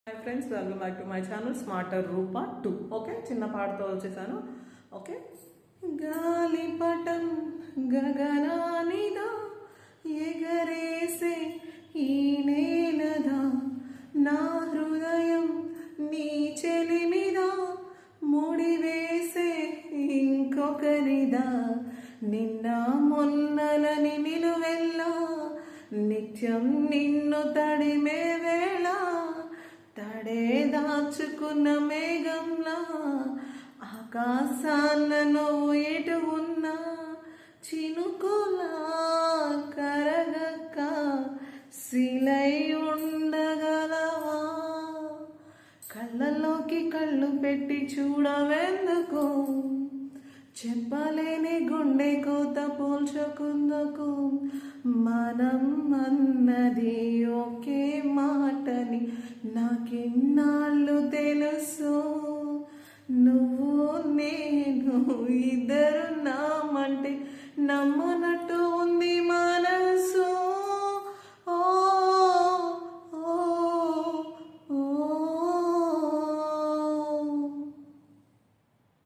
Hi friends, welcome back to my channel smarter Rupa 2. Okay, చిన్న పాటతో వచ్చేసాను. ఓకే, గాలిపటం గగనానిదా ఎగరేసే ఈ నేలదా, నా హృదయం నీ చెలిమిదా ముడివేసే ఇంకొకరిదా, నిన్న మొన్నలని నిలువెల్లా నిత్యం నిన్ను తడిమే వేళ, తడే దాచుకున్న మేఘంలా ఆకాశాన నువ్వు ఎటు ఉన్నా చినుకులా కరగక్క శిలై ఉండగలవా, కళ్ళలోకి కళ్ళు పెట్టి చూడవెందుకు, చెప్పలేని గుండె కోత పోల్చుకుందుకు, మనం అన్నది ఒకే మాటని నాకెన్నాళ్ళు తెలుసు, నువ్వు నేను ఇద్దరు నామంటే నమ్మనట్టు